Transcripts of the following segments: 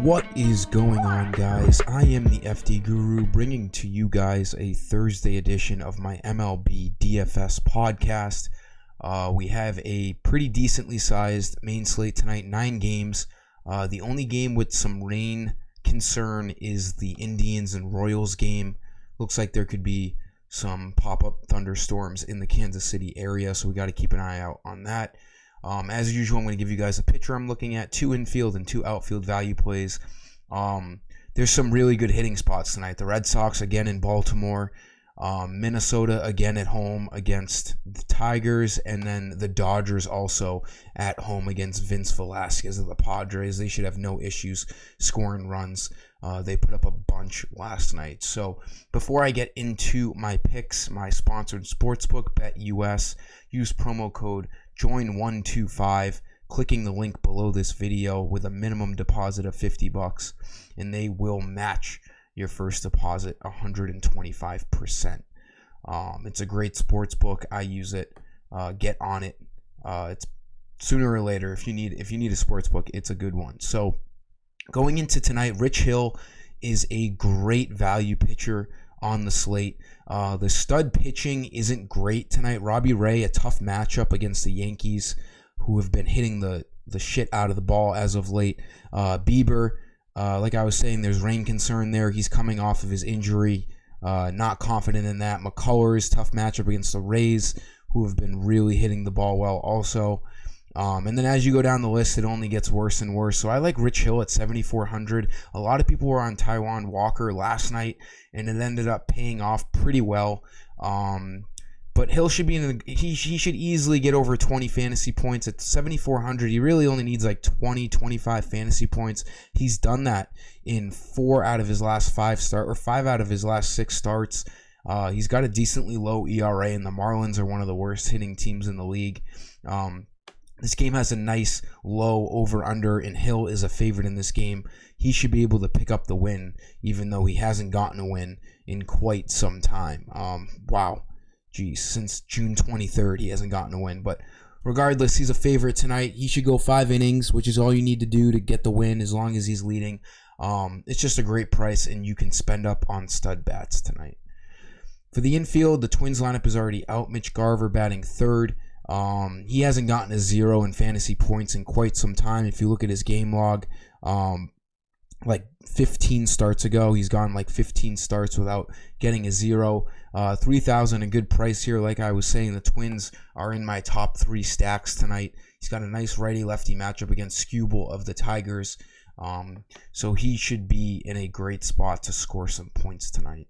What is going on, guys? I am the FD Guru, bringing to you guys a Thursday edition of my MLB DFS podcast. We have a pretty decently sized main slate tonight, 9 games. The only game with some rain concern is the Indians and Royals game. Looks like there could be some pop-up thunderstorms in the Kansas City area, so we got to keep an eye out on that. As usual, I'm going to give you guys a picture I'm looking at, 2 infield and 2 outfield value plays. There's some really good hitting spots tonight. The Red Sox again in Baltimore, Minnesota again at home against the Tigers, and then the Dodgers also at home against Vince Velasquez of the Padres. They should have no issues scoring runs. They put up a bunch last night. So before I get into my picks, my sponsored sportsbook, BetUS, use promo code JOIN125, clicking the link below this video with a minimum deposit of $50, and they will match your first deposit 125%. It's a great sports book. I use it. Get on it. It's sooner or later, if you need a sports book, it's a good one. So going into tonight, Rich Hill is a great value pitcher on the slate. The stud pitching isn't great tonight. Robbie Ray, a tough matchup against the Yankees, who have been hitting the shit out of the ball as of late. Bieber, like I was saying, there's rain concern there. He's coming off of his injury. Not confident in that. McCullers, tough matchup against the Rays, who have been really hitting the ball well also. And then as you go down the list, it only gets worse and worse. So I like Rich Hill at 7,400. A lot of people were on Taijuan Walker last night, and it ended up paying off pretty well. But Hill should be he should easily get over 20 fantasy points at 7,400. He really only needs like 20, 25 fantasy points. He's done that in 4 out of his last 5 out of his last 6 starts. He's got a decently low ERA, and the Marlins are one of the worst hitting teams in the league. This game has a nice low over-under, and Hill is a favorite in this game. He should be able to pick up the win, even though he hasn't gotten a win in quite some time. Wow. Geez, since June 23rd, he hasn't gotten a win. But regardless, he's a favorite tonight. He should go 5 innings, which is all you need to do to get the win as long as he's leading. It's just a great price, and you can spend up on stud bats tonight. For the infield, the Twins lineup is already out. Mitch Garver batting third. He hasn't gotten a 0 in fantasy points in quite some time. If you look at his game log, like 15 starts ago, he's gone like 15 starts without getting a 0. 3,000, a good price here. Like I was saying, the Twins are in my top 3 stacks tonight. He's got a nice righty-lefty matchup against Skubal of the Tigers. So he should be in a great spot to score some points tonight.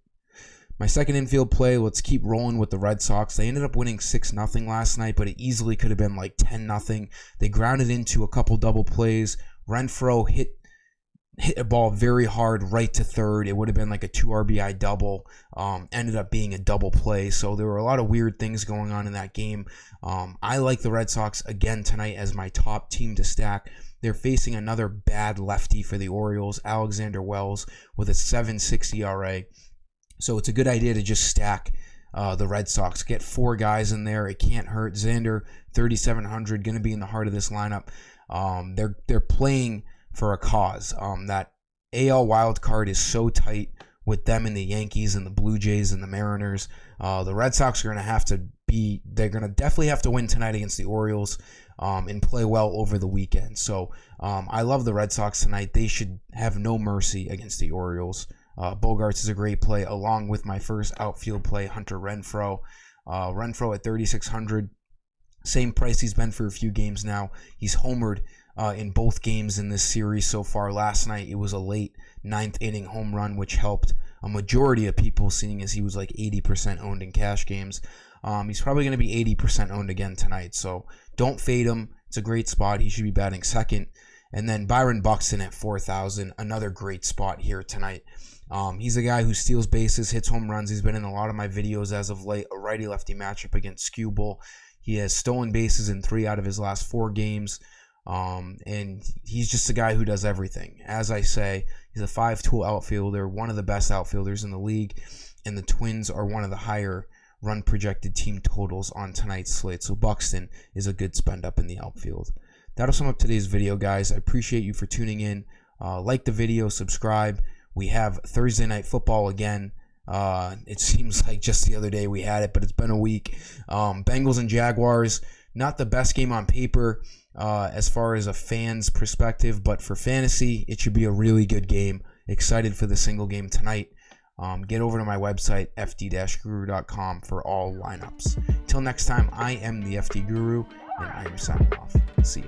My second infield play, let's keep rolling with the Red Sox. They ended up winning 6-0 last night, but it easily could have been like 10-0. They grounded into a couple double plays. Renfroe hit a ball very hard right to third. It would have been like a 2 RBI double. Ended up being a double play. So there were a lot of weird things going on in that game. I like the Red Sox again tonight as my top team to stack. They're facing another bad lefty for the Orioles, Alexander Wells, with a 7.6 ERA. So it's a good idea to just stack the Red Sox. Get 4 guys in there. It can't hurt. Xander, 3,700, going to be in the heart of this lineup. They're playing for a cause. That AL wild card is so tight with them and the Yankees and the Blue Jays and the Mariners. The Red Sox are going to they're going to definitely have to win tonight against the Orioles and play well over the weekend. So I love the Red Sox tonight. They should have no mercy against the Orioles. Bogarts is a great play, along with my first outfield play, Hunter Renfroe. Renfroe at 3,600, same price he's been for a few games now. He's homered in both games in this series so far. Last night, it was a late 9th inning home run, which helped a majority of people, seeing as he was like 80% owned in cash games. He's probably going to be 80% owned again tonight, so don't fade him. It's a great spot. He should be batting second. And then Byron Buxton at 4,000, another great spot here tonight. He's a guy who steals bases, hits home runs. He's been in a lot of my videos as of late. A righty-lefty matchup against Skubal. He has stolen bases in 3 out of his last 4 games. And he's just a guy who does everything. As I say, he's a 5-tool outfielder, one of the best outfielders in the league. And the Twins are one of the higher run projected team totals on tonight's slate. So Buxton is a good spend up in the outfield. That'll sum up today's video, guys. I appreciate you for tuning in. Like the video, subscribe. We have Thursday Night Football again. It seems like just the other day we had it, but it's been a week. Bengals and Jaguars, not the best game on paper as far as a fan's perspective, but for fantasy, it should be a really good game. Excited for the single game tonight. Get over to my website, fd-guru.com, for all lineups. Until next time, I am the FD Guru, and I am signing off. See ya.